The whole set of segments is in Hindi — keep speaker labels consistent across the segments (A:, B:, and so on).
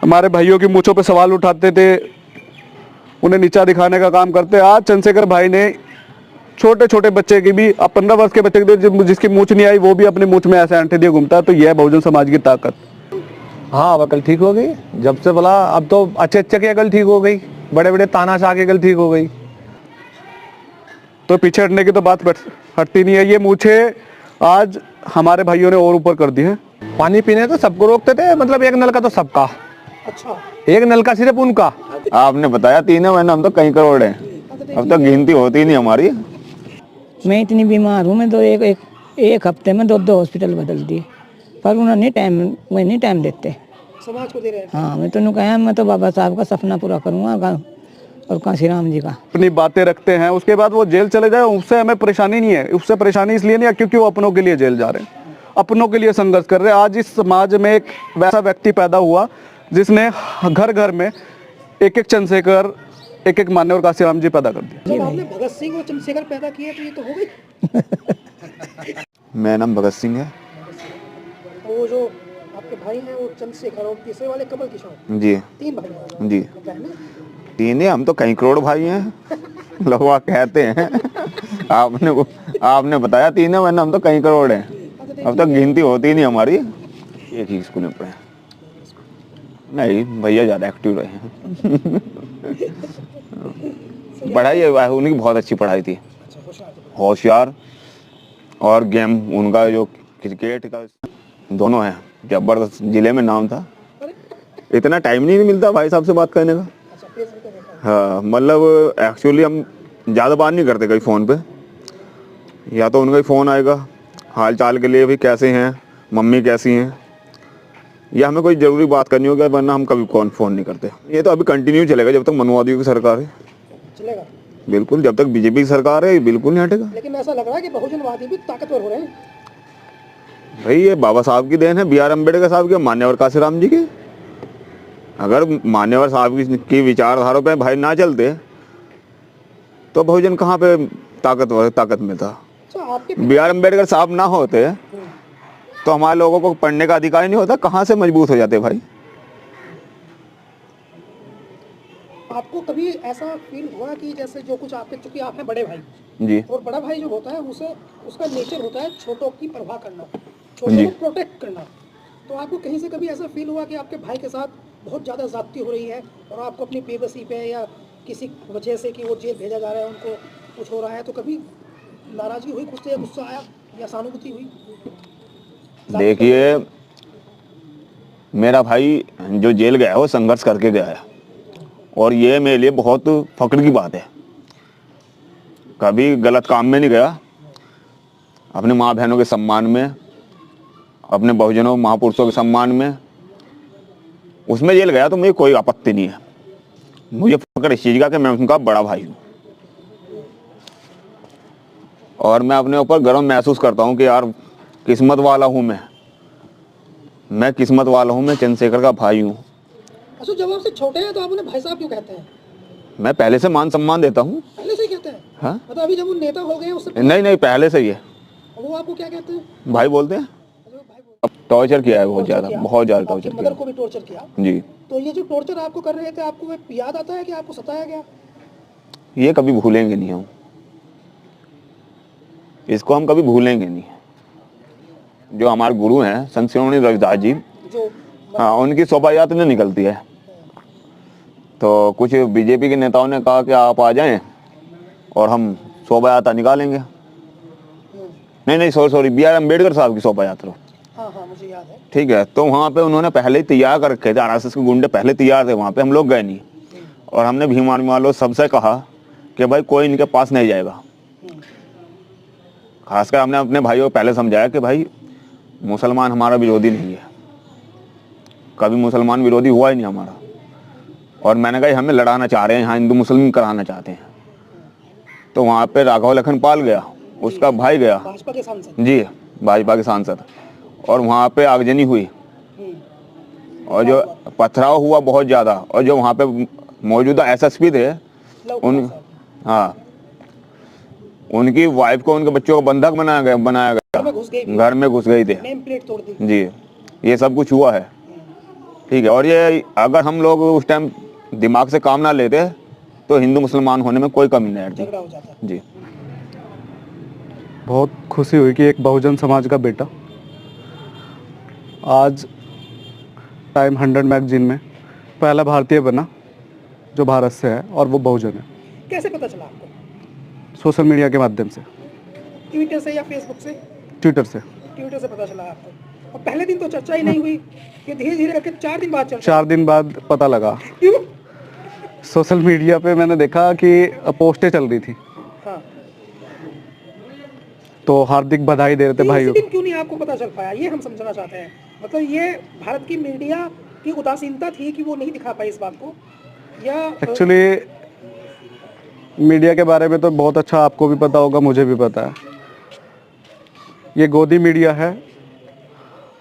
A: हमारे भाइयों की मूंछों पे सवाल उठाते थे, उन्हें नीचा दिखाने का काम करते। आज चंद्रशेखर भाई ने छोटे छोटे बच्चे की भी, अब 15 वर्ष के बच्चे की जिसकी मूंछ नहीं आई वो भी अपनी मूंछ में ऐसे अंटे दिए घूमता है। तो यह है बहुजन समाज की ताकत।
B: हाँ अब अकल ठीक हो गई, जब से बोला अब तो अच्छे की अकल ठीक हो गई, बड़े बड़े तानाशाह की अकल ठीक हो गई।
A: तो पीछे हटने की तो बात हटती नहीं है। ये मूंछे आज हमारे भाइयों ने और ऊपर कर दी है।
B: पानी पीने तो सबको रोकते थे, मतलब एक नल का तो सबका। अच्छा, एक नल का सिर्फ उनका।
C: आपने बताया 3 महीने, हम तो कई करोड़ हैं, अब तक गिनती होती नहीं हमारी।
D: मैं इतनी बीमार हूँ, मैं तो एक हफ्ते में 2 हॉस्पिटल बदल दिए, पर उन्होंने टाइम देते
E: समाज को दे रहे हैं।
D: हाँ, मैं तो कहा मैं तो बाबा साहब का सपना पूरा करूँगा और काशी राम जी का।
A: अपनी बातें रखते हैं, उसके बाद वो जेल चले जाए, उससे हमें परेशानी नहीं है। उससे परेशानी इसलिए नहीं है क्योंकि वो अपनों के लिए जेल जा रहे हैं, अपनों के लिए संघर्ष कर रहे हैं। आज इस समाज में एक वैसा व्यक्ति पैदा हुआ जिसने घर घर में एक चंद्रशेखर, एक मान्यवर काशीराम जी पैदा कर दिया।
E: जब आपने भगत सिंह और चंद्रशेखर पैदा किए तो ये तो हो गई।
C: मेरा नाम भगत सिंह है।
E: वो जो आपके भाई हैं वो चंद्रशेखर और तीसरे वाले कमल किशोर
C: जी
E: 3 भाई हैं।
C: जी
E: बहनें?
C: 3 है, हम तो कई करोड़ भाई हैं। लोग वहाँ कहते हैं। आपने बताया 3 महीने, हम तो कई करोड़ हैं, अब तक गिनती होती नहीं हमारी। एक ही स्कूल में पढ़े नहीं, भैया ज़्यादा एक्टिव रहे हैं। पढ़ाई उनकी बहुत अच्छी पढ़ाई थी, होशियार, और गेम उनका जो क्रिकेट का दोनों है जबरदस्त, जिले में नाम था। इतना टाइम नहीं मिलता भाई साहब से बात करने का। हाँ मतलब एक्चुअली हम ज़्यादा बात नहीं करते कहीं फ़ोन पे, या तो उनका ही फ़ोन आएगा हाल चाल के लिए भी, कैसे हैं मम्मी कैसी हैं, या हमें कोई ज़रूरी बात करनी होगी, वरना हम कभी फ़ोन नहीं करते। ये तो अभी कंटिन्यू चलेगा जब तक मनुवादियों की सरकार है।
E: चलेगा
C: बिल्कुल, जब तक बीजेपी की सरकार है बिल्कुल नहीं हटेगा।
E: लेकिन ऐसा लग रहा है कि बहुजनवादी भी ताकतवर हो रहे हैं।
C: भाई ये बाबा साहब की देन है, B.R. अम्बेडकर साहब की, मान्यवर काशीराम जी की। अगर मान्यवर साहब की विचारधारा पे भाई ना चलते तो बहुजन कहाँ पे ताकत में था। B.R. अम्बेडकर साहब ना होते तो हमारे लोगों को पढ़ने का अधिकार नहीं होता, कहाँ से मजबूत हो जाते भाई।
E: आपको कभी ऐसा फील हुआ कि जैसे जो कुछ आपके, चूंकि आप हैं बड़े भाई
C: जी,
E: और बड़ा भाई जो होता है उसे उसका नेचर होता है छोटों की परवाह करना, छोटों को प्रोटेक्ट करना, तो आपको कहीं से कभी ऐसा फील हुआ कि आपके भाई के साथ बहुत ज़्यादा ज़्यादती हो रही है और आपको अपनी बेबसी पे या किसी वजह से कि वो जेल भेजा जा रहा है, उनको कुछ हो रहा है, तो कभी नाराज़गी हुई, खुद से गुस्सा आया या सहानुभूति हुई?
C: देखिए मेरा भाई जो जेल गया है वो संघर्ष करके गया है, और ये मेरे लिए बहुत फख्र की बात है। कभी गलत काम में नहीं गया, अपने माँ बहनों के सम्मान में, अपने बहुजनों महापुरुषों के सम्मान में उसमें जेल गया, तो मुझे कोई आपत्ति नहीं है। मुझे फख्र इस चीज़ का कि मैं उनका बड़ा भाई हूँ, और मैं अपने ऊपर गर्व महसूस करता हूँ कि यार किस्मत वाला हूँ मैं किस्मत वाला हूँ, मैं चंद्रशेखर का भाई हूँ।
E: अच्छा, जब आपसे छोटे हैं तो आप उन्हें भाई साहब क्यों कहते हैं?
C: मैं पहले से मान सम्मान देता हूँ।
E: पहले से ही कहते हैं?
C: हाँ,
E: मतलब अभी जब वो नेता हो गए उससे
C: नहीं पहले से ही है।
E: वो आपको क्या कहते हैं?
C: भाई बोलते हैं।
E: भाई
C: अब टॉर्चर किया है बहुत ज़्यादा टॉर्चर
E: मदर को भी टॉर्चर किया
C: जी।
E: तो ये जो टॉर्चर आपको कर रहे थे, आपको याद आता है कि आपको सताया गया?
C: ये कभी भूलेंगे नहीं हम, इसको हम कभी भूलेंगे नहीं। जो हमारे गुरु हैं संत श्रोमणी रविदास जी,
E: जो
C: हाँ, उनकी शोभा यात्रा निकलती है, तो कुछ बीजेपी के नेताओं ने कहा कि आप आ जाएं और हम शोभा यात्रा निकालेंगे। नहीं सॉरी B.R. अम्बेडकर साहब की शोभा यात्रा।
E: हाँ मुझे याद है। ठीक
C: है, तो वहाँ पे उन्होंने पहले ही तैयार कर रखे थे, RSS के गुंडे पहले तैयार थे वहाँ पे, हम लोग गए नहीं, और हमने भीम आर्मी वालों सबसे कहा कि भाई कोई इनके पास नहीं जाएगा। खासकर हमने अपने भाइयों को पहले समझाया कि भाई मुसलमान हमारा विरोधी नहीं है, कभी मुसलमान विरोधी हुआ ही नहीं हमारा, और मैंने कहा हमें लड़ाना चाह रहे हैं, यहाँ हिंदू मुस्लिम कराना चाहते हैं। तो वहाँ पे राघव लखनपाल गया, उसका भाई गया,
E: भाजपा के सांसद
C: जी भाजपा के सांसद, और वहाँ पे आगजनी हुई, और जो पथराव हुआ बहुत ज़्यादा, और जो वहाँ पे मौजूदा SSP थे हाँ, उनकी वाइफ को, उनके बच्चों को बंधक बनाया गया, घर में घुस गई थे
E: नेम प्लेट तोड़ दी
C: जी। ये सब कुछ हुआ है, ठीक है। और ये अगर हम लोग उस टाइम दिमाग से काम ना लेते तो हिंदू मुसलमान होने में कोई कमी नहीं
E: झगड़ा
C: है
E: हो जाता।
C: जी।
A: बहुत खुशी हुई कि एक बहुजन समाज का बेटा आज टाइम 100 मैगजीन में पहला भारतीय बना जो भारत से है और वो बहुजन है।
E: कैसे पता चला आपको?
A: सोशल मीडिया के माध्यम से,
E: ट्विटर से या फेसबुक से?
A: ट्विटर से।
E: ट्विटर से पता चला आपको। और पहले दिन तो चर्चा ही नहीं हुई, कि धीरे धीरे करके 4 दिन बाद चर्चा।
A: 4 दिन बाद पता लगा।
E: क्यों?
A: सोशल मीडिया पे मैंने देखा कि पोस्टें चल रही थी,
E: हाँ,
A: तो हार्दिक बधाई दे रहे थे
E: तो
A: भाइयों
E: इसी
A: को।
E: दिन क्यों नहीं आपको पता चल पाया, ये हम समझना चाहते हैं। मतलब ये भारत की मीडिया की उदासीनता थी कि वो नहीं दिखा पाई इस बात को, या
A: एक्चुअली मीडिया के बारे में तो बहुत अच्छा आपको भी पता होगा, मुझे भी पता है। ये गोदी मीडिया है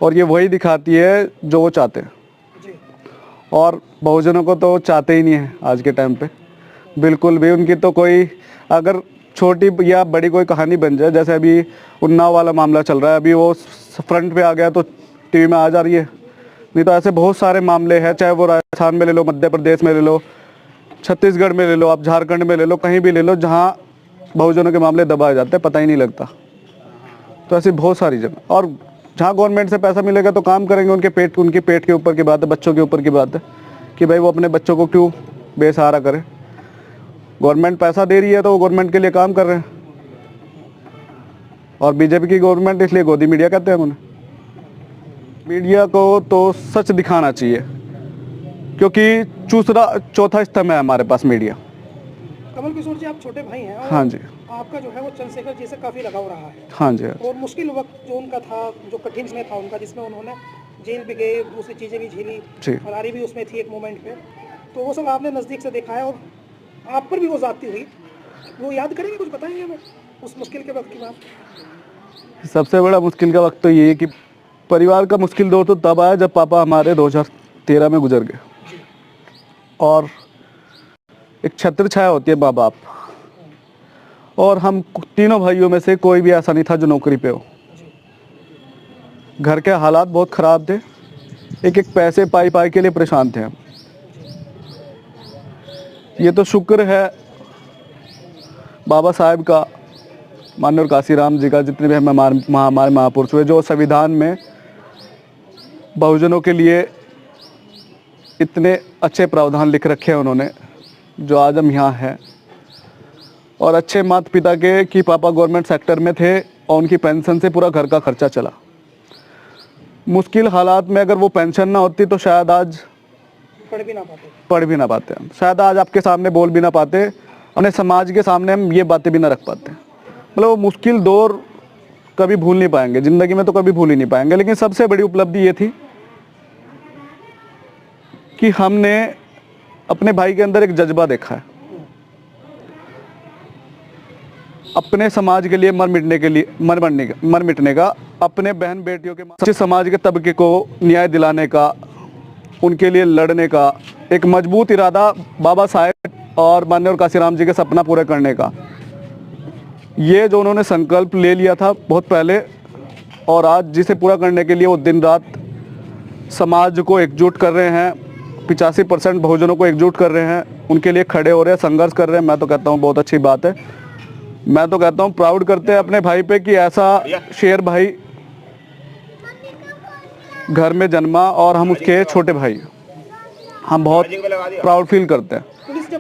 A: और ये वही दिखाती है जो वो चाहते हैं,
E: जी,
A: और बहुजनों को तो चाहते ही नहीं है आज के टाइम पे बिल्कुल भी। उनकी तो कोई अगर छोटी या बड़ी कोई कहानी बन जाए, जैसे अभी उन्नाव वाला मामला चल रहा है, अभी वो फ्रंट पे आ गया तो टीवी में आ जा रही है, नहीं तो ऐसे बहुत सारे मामले हैं, चाहे वो राजस्थान में ले लो, मध्य प्रदेश में ले लो, छत्तीसगढ़ में ले लो, आप झारखंड में ले लो, कहीं भी ले लो, जहाँ बहुजनों के मामले दबाए जाते हैं, पता ही नहीं लगता। तो ऐसी बहुत सारी जगह, और जहाँ गवर्नमेंट से पैसा मिलेगा तो काम करेंगे। उनके पेट के ऊपर की बात है, बच्चों के ऊपर की बात है कि भाई वो अपने बच्चों को क्यों बेसहारा करे। गवर्नमेंट पैसा दे रही है तो वो गवर्नमेंट के लिए काम कर रहे हैं, और बीजेपी की गवर्नमेंट, इसलिए गोदी मीडिया कहते हैं उन्हें। मीडिया को तो सच दिखाना चाहिए, क्योंकि चौथा स्तंभ है हमारे पास मीडिया।
E: कमल किशोर जी, आप छोटे भाई हैं और
A: हाँ जी,
E: आपका जो है वो चंद्रशेखर जी से काफी लगाव रहा है,
A: हाँ जी,
E: और मुश्किल वक्त जो उनका था, जो कठिन समय था उनका, जिसमें उन्होंने जेल भी गए, दूसरी चीजें भी झेली,
A: जी।
E: फरारी भी उसमें थी एक मोमेंट पे, तो वो सब आपने नजदीक से देखा है, और आप पर भी वो जाती हुई, वो याद करेंगे, कुछ बताएंगे हमें उस मुश्किल के वक्त की बात?
A: सबसे बड़ा मुश्किल का वक्त तो ये है कि परिवार का मुश्किल दौर तो तब आया जब पापा हमारे 2013 में गुजर गए, और एक छत्र छाया होती है माँ बाप, और हम तीनों भाइयों में से कोई भी ऐसा नहीं था जो नौकरी पे हो। घर के हालात बहुत ख़राब थे, एक पैसे पाई के लिए परेशान थे हम। ये तो शुक्र है बाबा साहेब का, माननीय काशीराम जी का, जितने भी हमारे महापुरुष हुए, जो संविधान में बहुजनों के लिए इतने अच्छे प्रावधान लिख रखे हैं उन्होंने, जो आज हम यहाँ हैं। और अच्छे माता पिता के कि पापा गवर्नमेंट सेक्टर में थे और उनकी पेंशन से पूरा घर का खर्चा चला। मुश्किल हालात में अगर वो पेंशन ना होती तो शायद आज पढ़ भी ना पाते हम, शायद आज आपके सामने बोल भी ना पाते, अपने समाज के सामने हम ये बातें भी ना रख पाते। मतलब वो मुश्किल दौर कभी भूल नहीं पाएंगे, ज़िंदगी में तो कभी भूल ही नहीं पाएंगे। लेकिन सबसे बड़ी उपलब्धि ये थी कि हमने अपने भाई के अंदर एक जज्बा देखा है, अपने समाज के लिए मर मिटने का, अपने बहन बेटियों के समाज के तबके को न्याय दिलाने का, उनके लिए लड़ने का एक मजबूत इरादा बाबा साहेब और माननीय काशीराम जी के सपना पूरा करने का। ये जो उन्होंने संकल्प ले लिया था बहुत पहले, और आज जिसे पूरा करने के लिए वो दिन रात समाज को एकजुट कर रहे हैं, 85% बहुजनों को एकजुट कर रहे हैं, उनके लिए खड़े हो रहे हैं, संघर्ष कर रहे हैं। मैं तो कहता हूँ बहुत अच्छी बात है। मैं तो कहता हूँ प्राउड करते हैं अपने भाई पे कि ऐसा शेर भाई घर में जन्मा, और हम उसके छोटे भाई, हम बहुत प्राउड फील करते हैं।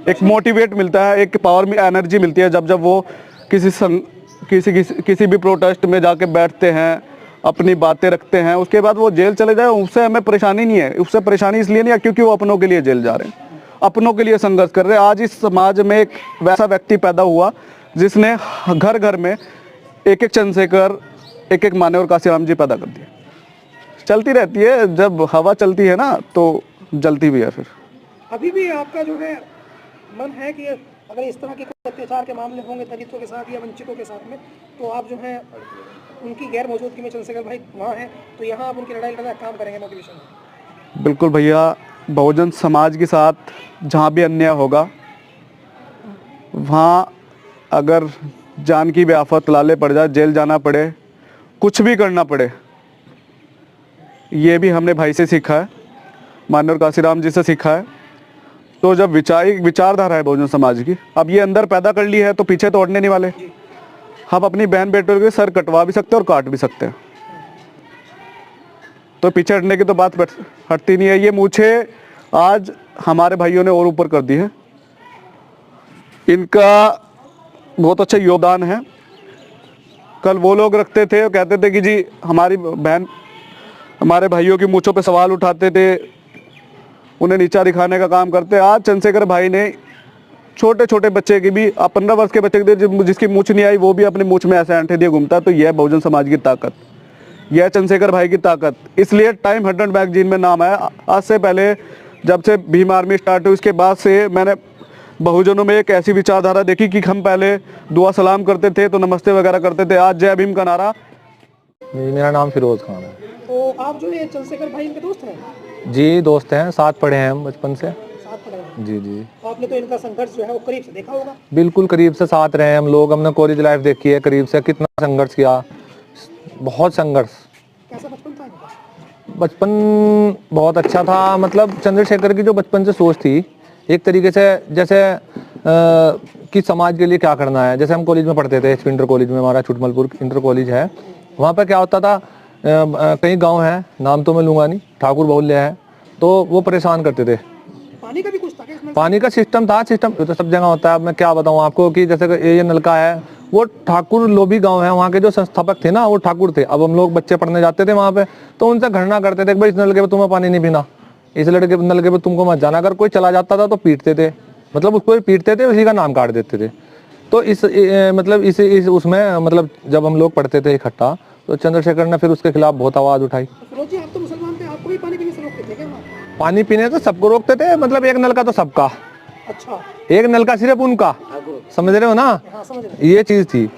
A: एक मोटिवेट मिलता है, एक पावर में एनर्जी मिलती है जब वो किसी भी प्रोटेस्ट में जाके बैठते हैं, अपनी बातें रखते हैं, उसके बाद वो जेल चले जाए, उससे हमें परेशानी नहीं है। उससे परेशानी इसलिए नहीं है क्योंकि वो अपनों के लिए जेल जा रहे हैं, अपनों के लिए संघर्ष कर रहे हैं। आज इस समाज में एक वैसा व्यक्ति पैदा हुआ जिसने घर घर में एक चंद्रशेखर, एक माननीय काशीराम जी पैदा कर दिए। चलती रहती है, जब हवा चलती है ना तो जलती भी है। फिर
E: अभी भी आपका जो है मन है कि अगर इस तरह के अत्याचार के मामले होंगे दलितों के साथ या वंचितों के साथ में, तो आप जो है उनकी गैर मौजूदगी में चंद्रशेखर भाई वहाँ हैं, तो यहाँ आप उनकी लड़ाई लड़ाई काम करेंगे मोटिवेशन?
A: बिल्कुल भैया, बहुजन समाज के साथ जहाँ भी अन्याय होगा, वहाँ अगर जान की भी आफत लाले पड़ जाए, जेल जाना पड़े, कुछ भी करना पड़े, ये भी हमने भाई से सीखा है। माननीय काशीराम जी से सीखा है। तो जब विचारधारा है बहुजन समाज की, अब ये अंदर पैदा कर ली है तो पीछे तो हटने नहीं वाले। हम अपनी बहन बेटों के सर कटवा भी सकते हैं और काट भी सकते हैं, तो पीछे हटने की तो बात हटती नहीं है। ये मूछे आज हमारे भाइयों ने और ऊपर कर दी है, इनका बहुत अच्छा योगदान है। कल वो लोग रखते थे और कहते थे कि जी हमारी बहन हमारे भाइयों की मूछों पे सवाल उठाते थे, उन्हें नीचा दिखाने का काम करते। आज चंद्रशेखर भाई ने छोटे छोटे बच्चे की भी, 15 वर्ष के बच्चे की जिसकी मूछ नहीं आई वो भी अपनी मूछ में ऐसे अंठे दिए घूमता है। तो यह बहुजन समाज की ताकत, यह चंद्रशेखर भाई की ताकत। इसलिए टाइम 100 मैगजीन में नाम आया। आज से पहले जब से भीम आर्मी स्टार्ट हुई उसके बाद से मैंने बहुजनों में एक ऐसी विचारधारा देखी कि हम पहले दुआ सलाम करते थे तो नमस्ते वगैरह करते थे, आज जय भीम का नारा।
B: मेरा नाम फिरोज खान है।
E: तो आप जो है चंद्रशेखर भाई इनके दोस्त हैं?
B: जी दोस्त हैं, साथ पढ़े हैं हम बचपन से।
E: साथ पढ़े हैं?
B: जी जी।
E: तो आपने तो इनका संघर्ष जो है वो करीब से देखा होगा?
B: बिल्कुल करीब से साथ रहे हम लोग, हमने कॉलेज लाइफ देखी है करीब से, कितना संघर्ष किया, बहुत संघर्ष।
E: कैसा बचपन था इनका?
B: बचपन बहुत अच्छा था। मतलब चंद्रशेखर की जो बचपन से सोच थी एक तरीके से, जैसे कि समाज के लिए क्या करना है। जैसे हम कॉलेज में पढ़ते थे, इंटर कॉलेज में, हमारा छुटमलपुर इंटर कॉलेज है, वहाँ पर क्या होता था, कई गांव हैं, नाम तो मैं लूँगा नहीं, ठाकुर बहुल्य है, तो वो परेशान करते थे।
E: पानी का भी कुछ था क्या इसमें?
B: पानी का सिस्टम था, सिस्टम तो सब जगह होता है। अब मैं क्या बताऊँ आपको कि जैसे ये नलका है, वो ठाकुर लोभी गांव है, वहाँ के जो संस्थापक थे ना वो ठाकुर थे। अब हम लोग बच्चे पढ़ने जाते थे वहाँ पे, तो उनसे घृणा करते थे कि भाई इस नलके पे तुम्हें पानी नहीं पीना, इस लड़के नलके पे तुमको मत जाना। अगर कोई चला जाता था तो पीटते थे, मतलब उसको पीटते थे, उसी का नाम काट देते थे। तो उसमें मतलब जब हम लोग पढ़ते थे इकट्ठा, तो चंद्रशेखर ने फिर उसके खिलाफ बहुत आवाज उठाई।
E: तो फिरोज जी, आप तो मुसलमान थे, आपको भी पानी पीने से रोकते थे क्या वहाँ?
B: पानी पीने तो सबको रोकते थे, मतलब एक नलका तो सबका,
E: अच्छा,
B: एक नलका सिर्फ उनका, समझ रहे हो ना,
E: हाँ समझ रहे।
B: ये चीज थी।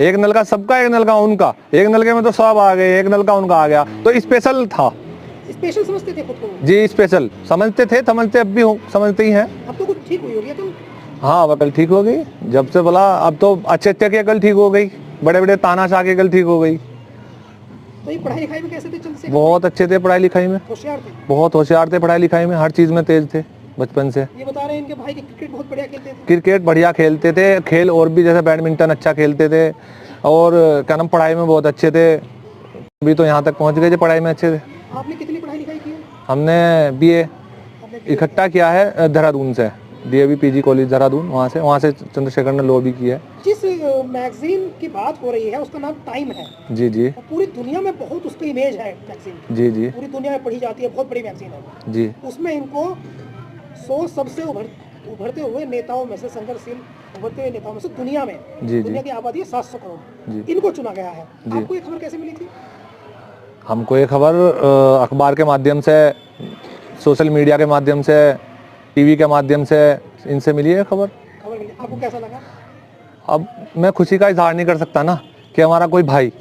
B: एक नलका सबका, एक नलका उनका, एक नलके में तो सब आ गए, एक नलका उनका आ गया, तो स्पेशल था।
E: स्पेशल समझते थे खुद को?
B: जी स्पेशल समझते थे, समझते अब भी समझते ही हैं।
E: अब तो कुछ ठीक हुई होगी कल?
B: हाँ अब अकल ठीक हो गई, जब से बोला अब तो अच्छे की अकल ठीक हो गई, बड़े बड़े तानाशाह की अकल ठीक हो गई।
E: तो ये पढ़ाई लिखाई में कैसे थे चंद्रशेखर?
B: बहुत अच्छे थे पढ़ाई लिखाई में,
E: होशियार थे?
B: बहुत होशियार थे पढ़ाई लिखाई में, हर चीज में तेज थे बचपन से।
E: ये बता रहे हैं इनके भाई के क्रिकेट बहुत बढ़िया खेलते थे?
B: क्रिकेट बढ़िया खेलते थे, खेल और भी जैसे बैडमिंटन अच्छा खेलते थे, और क्या नाम पढ़ाई में बहुत अच्छे थे। अभी तो यहाँ तक पहुँच गए थे, पढ़ाई में अच्छे थे।
E: आपने कितनी पढ़ाई लिखाई की है?
B: हमने BA इकट्ठा किया है देहरादून से, DAV PG कॉलेज देहरादून, वहाँ से चंद्रशेखर ने लॉ भी किया है।
E: जिस मैगजीन की बात हो रही है उसका नाम टाइम है,
B: जी जी
E: और पूरी दुनिया में बहुत उसकी इमेज है मैगजीन की।
B: जी जी
E: पूरी दुनिया में पढ़ी जाती है, बहुत बड़ी मैगजीन है।
B: जी।
E: उसमें इनको 100 सबसे उभरते हुए नेताओं में से, संघर्षशील उभरते हुए नेताओं में से दुनिया में,
B: जी।
E: दुनिया की आबादी है 700 करोड़,
B: जी।
E: इनको चुना गया है।
B: जी।
E: आपको ये खबर कैसे मिली थी?
B: हमको ये खबर अखबार के माध्यम से, सोशल मीडिया के माध्यम से, TV के माध्यम से, इनसे मिली है खबर।
E: खबर मिली, आपको कैसा लगा?
B: अब मैं खुशी का इजहार नहीं कर सकता ना कि हमारा कोई भाई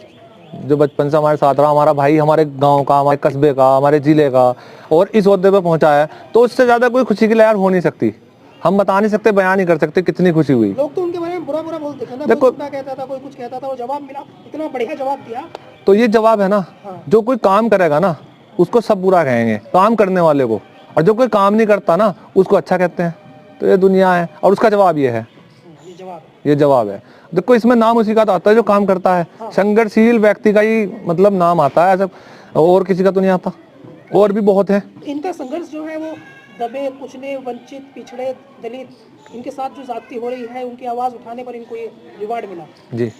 B: जो बचपन से हमारे साथ रहा, हमारा भाई हमारे गांव का, हमारे कस्बे का, हमारे जिले का, और इस ओहदे पे पहुंचा है, तो उससे ज़्यादा कोई खुशी की लहर हो नहीं सकती। हम बता नहीं सकते, बयान नहीं कर सकते कितनी खुशी हुई।
E: लोग तो उनके बारे में बुरा बुरा बोलते थे ना,
B: देखो-
E: कोई कुछ कहता था, कोई कुछ कहता था, वो जवाब मिला, इतना बढ़िया जवाब दिया।
B: तो ये जवाब है ना, जो कोई काम करेगा ना उसको सब बुरा कहेंगे, काम करने वाले को, और जो कोई काम नहीं करता ना उसको अच्छा कहते हैं। तो ये दुनिया है, और उसका जवाब ये है, ये जवाब है। देखो इसमें नाम उसी का तो आता है जो काम करता है, संघर्षशील व्यक्ति का ही मतलब नाम आता है, ऐसा और किसी का तो नहीं आता, और भी बहुत है।
E: इनका संघर्ष जो है वो दबे, कुचले, वंचित, पिछड़े, दलित, इनके साथ जो जाती हो रही है, उनकी आवाज उठाने पर इनको ये रिवार्ड मिला।
B: जी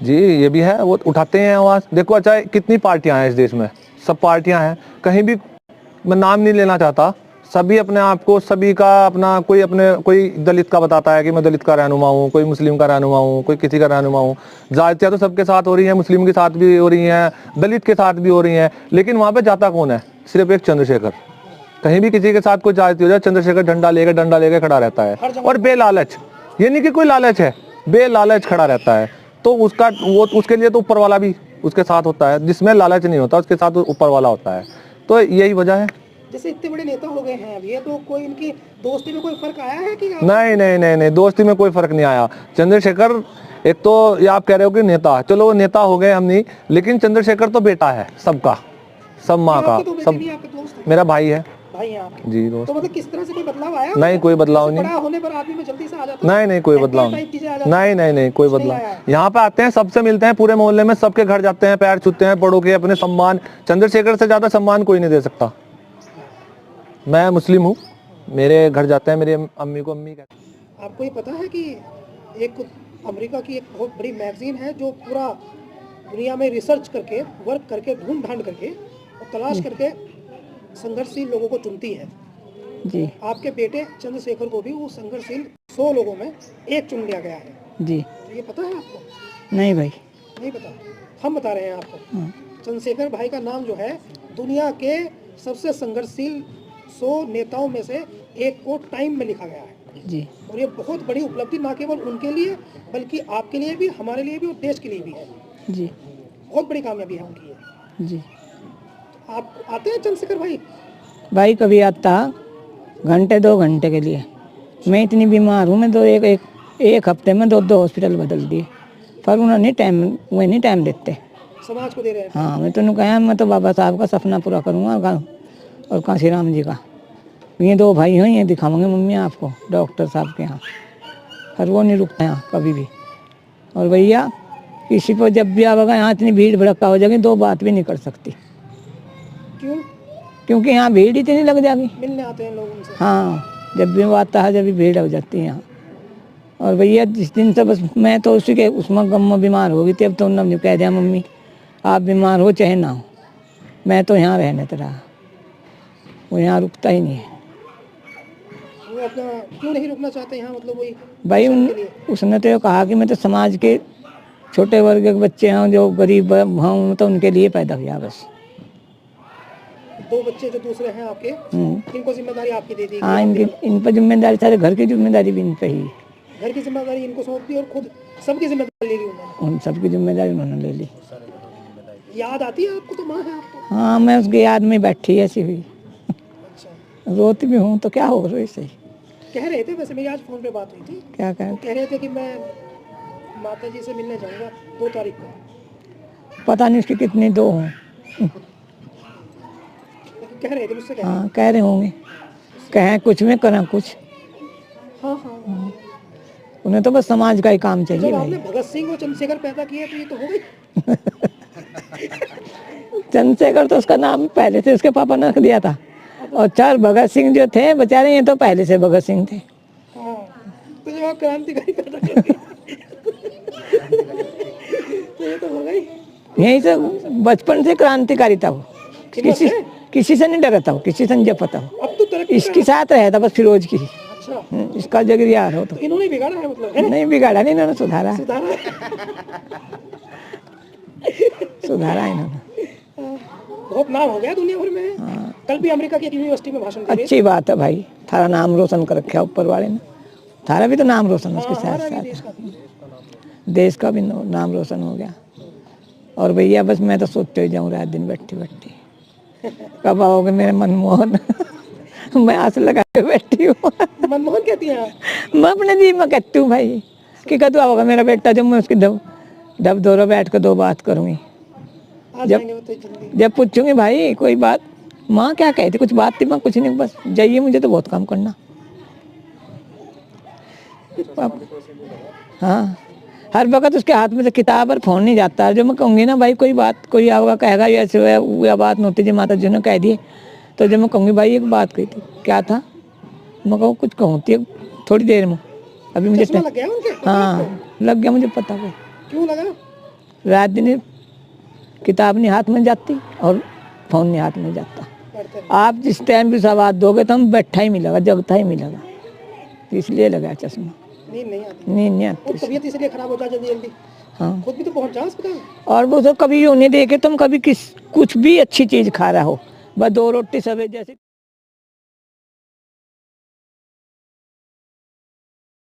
B: जी, ये भी है, वो उठाते हैं आवाज। देखो अच्छा कितनी पार्टियां हैं इस देश में, सब पार्टियां हैं, कहीं भी मैं नाम नहीं लेना चाहता, सभी अपने आप को, सभी का अपना, कोई दलित का बताता है कि मैं दलित का रहनुमा हूँ, कोई मुस्लिम का रहनुमा हूँ, कोई किसी का रहनुमा हूँ। जातियाँ तो सबके साथ हो रही हैं, मुस्लिम के साथ भी हो रही हैं, दलित के साथ भी हो रही हैं, लेकिन वहाँ पे जाता कौन है? सिर्फ एक चंद्रशेखर। कहीं भी किसी के साथ कोई जाति हो जाए, चंद्रशेखर डंडा लेके खड़ा रहता है, और बेलालच, ये नहीं कि कोई लालच है, बेलालच खड़ा रहता है। तो उसके लिए तो ऊपर वाला भी उसके साथ होता है, जिसमें लालच नहीं होता उसके साथ ऊपर वाला होता है। तो यही वजह है।
E: जैसे इतने बड़े नेता हो गए हैं अब ये, तो कोई इनकी दोस्ती में कोई फर्क आया है कि?
B: नहीं, दोस्ती में कोई फर्क नहीं आया। चंद्रशेखर, एक तो ये आप कह रहे हो कि नेता, चलो वो नेता हो गए हम नहीं, लेकिन चंद्रशेखर तो बेटा है सबका, सब माँ का, सब मेरा भाई है।
E: भाई हैं आपके।
B: जी दोस्त।
E: तो मतलब किस तरह से कोई बदलाव आया?
B: नहीं, कोई बदलाव नहीं।
E: बड़ा होने पर आदमी में जल्दी से आ जाता है?
B: नहीं नहीं, कोई बदलाव
E: टाइप
B: नहीं।
E: चीजें आ जाती
B: नहीं नहीं नहीं, कोई
E: कुछ नहीं
B: बदलाव।
E: आया।
B: यहाँ पे आते हैं, सबसे मिलते हैं, पूरे मोहल्ले में सबके घर जाते हैं, पैर छूते हैं, बड़ों के अपने सम्मान। चंद्रशेखर से ज्यादा सम्मान कोई नहीं दे सकता। मैं मुस्लिम हूँ, मेरे घर जाते हैं, मेरी अम्मी को अम्मी कहते हैं।
E: आपको ये पता है कि एक अमेरिका की एक बहुत बड़ी मैगजीन है जो पूरा दुनिया में रिसर्च करके, वर्क करके, ढूंढ ढांड करके और तलाश करके संघर्षशील लोगों को चुनती है।
D: जी
E: आपके बेटे चंद्रशेखर को भी वो संघर्षशील 100 लोगों में एक चुन लिया गया है।
D: जी।
E: तो ये पता है आपको?
D: नहीं भाई।
E: नहीं पता? हम बता रहे हैं आपको।
D: हाँ।
E: चंद्रशेखर भाई का नाम जो है दुनिया के सबसे संघर्षशील 100 नेताओं में से एक को टाइम में लिखा गया है।
D: जी
E: और ये बहुत बड़ी उपलब्धि ना केवल उनके लिए बल्कि आपके लिए भी, हमारे लिए भी और देश के लिए भी है।
D: जी
E: बहुत बड़ी कामयाबी है उनकी ये।
D: जी।
E: आप आते हैं चंद्रशेखर भाई?
D: भाई कभी आता घंटे 2 घंटे के लिए। मैं इतनी बीमार हूँ, मैं तो एक हफ्ते में 2 हॉस्पिटल बदल दिए, पर उन्होंने नहीं टाइम देते।
E: समाज को दे रहे हैं।
D: हाँ, मैं तो कहा मैं तो बाबा साहब का सपना पूरा करूँगा और काशी राम जी का। ये 2 भाई हैं, ये दिखाऊंगे मम्मी आपको डॉक्टर साहब के यहाँ, पर वो नहीं रुकता यहाँ कभी भी। और भैया किसी को जब भी आवेगा यहाँ इतनी भीड़ भड़का हो जाएगी, 2 बात भी नहीं कर सकती,
E: क्यों?
D: क्योंकि यहाँ भीड़ इतनी लग जाएगी।
E: मिलने आते हैं लोग उनसे।
D: हाँ, जब भी वो आता है जब भी भीड़ हो जाती है यहाँ। और भैया जिस दिन से बस मैं तो उसी के उसमें गम में बीमार हो गई थी, अब तो उन्होंने कह दिया मम्मी आप बीमार हो चाहे ना हो, मैं तो यहाँ रहने तो रहा। वो यहाँ रुकता ही नहीं है।
E: वो अपना क्यों नहीं रुकना चाहते यहाँ? मतलब वही
D: भाई उसने तो ये कहा कि मैं तो समाज के छोटे वर्ग के बच्चे हैं जो गरीब हैं, तो उनके लिए पैदा किया बस।
E: 2 बच्चे जो दूसरे हैं आपके, इनको जिम्मेदारी आपकी दे दी?
D: हाँ, इन पर जिम्मेदारी, सारे घर की जिम्मेदारी भी इन पे ही।
E: घर की जिम्मेदारी इनको सौंप दी और खुद सबकी जिम्मेदारी ले ली उन्होंने।
D: उन सबकी जिम्मेदारी उन्होंने ले ली।
E: याद आती है आपको? तो माँ है आपको?
D: हाँ, मैं उसकी याद में बैठी ऐसी हुई,
E: अच्छा।
D: रोती भी हूँ तो क्या हो रही सही।
E: कह रहे थे, वैसे मेरी आज फोन पे बात हुई थी,
D: क्या
E: वो कह रहे थे कि मैं माता जी से मिलने जाऊंगा 2 तारीख को।
D: पता नहीं उसकी कितनी 2 हों।
E: कह रहे थे मुझसे। कह
D: हाँ, कह रहे होंगे, कहें कुछ में करें कुछ।
E: हाँ हाँ।
D: उन्हें तो बस समाज का ही काम चाहिए
E: जब
D: भाई।
E: आपने भगत सिंह और चंद्रशेखर पैदा किए तो ये तो हो गई।
D: चंद्रशेखर तो उसका नाम पहले से उसके पापा ने रख दिया था, और 4 भगत सिंह जो थे बेचारे, ये तो पहले से भगत सिंह थे।
E: हाँ, तो जब आप क्रांतिकारी पैदा कर तो ये तो हो गई।
D: यही से बचपन से क्रांतिकारी था वो, किसी से नहीं डरा था वो, किसी से नहीं जपता वो।
E: अब तो तरक्की
D: इसके साथ रहा था बस फिरोज की।
E: अच्छा,
D: इसका जगरियार हो तो
E: इन्होंने बिगाड़ा है मतलब है?
D: नहीं बिगाड़ा, नहीं इन्होंने सुधारा
E: सुधारा।
D: सुधारा इन्होंने।
E: बहुत नाम हो गया दुनिया भर में। कल भी अमेरिका की एक यूनिवर्सिटी में भाषण दे रहे
D: अच्छी बात है भाई, थारा नाम रोशन कर रखा ऊपर वाले ने। थारा भी तो नाम रोशन उसके साथ
E: हमारा भी
D: साथ देश का भी नाम रोशन हो गया। और भैया बस मैं तो सोचते ही जाऊँ रात दिन बैठी बैठी, कब आओगे मेरे मनमोहन। मैं आंस लगा के बैठी हूँ।
E: मनमोहन कहती हैं आप?
D: मैं अपने जी में कहती हूँ भाई कि कदू आओगा मेरा बेटा, जब मैं उसकी दब दोरो बैठ कर 2 बात करूँगी।
E: आ जाएंगे वो तो जल्दी।
D: जब पूछूंगी भाई कोई बात, माँ क्या कहती, कुछ बात थी, माँ कुछ नहीं, बस जाइए मुझे तो बहुत काम करना। हाँ, हर वक्त उसके हाथ में से किताब और फोन नहीं जाता। जो मैं कहूँगी ना भाई कोई बात, कोई आओगा कहेगा ये ऐसे हुआ बात नोती जी माता जी ने कह दिए, तो जब मैं कहूँगी भाई एक बात कही थी, क्या था, मैं कहूँ कुछ कहूँ थोड़ी देर में, अभी मुझे
E: चश्मा लग गया उनके?
D: हाँ लग गया, मुझे पता है।
E: क्यों लगा?
D: रात दिन किताब नहीं हाथ में जाती और फोन नहीं हाथ में जाता।
E: पढ़ते हैं।
D: आप जिस टाइम भी सवाल दोगे तो हम बैठा ही मिलेगा, जगता ही मिलेगा, इसलिए लगा चश्मा।
E: नींद नहीं आती?
D: नींद नहीं
E: और
D: आती।
E: तबीयत इसलिए खराब हो जाए जल्दी जल्दी।
D: हाँ,
E: खुद भी तो पहुंच जाओ अस्पताल।
D: और वो तो कभी यूँ नहीं देखे तुम कभी कुछ भी अच्छी चीज खा रहा हो, बस 2 रोटी सवेरे जैसे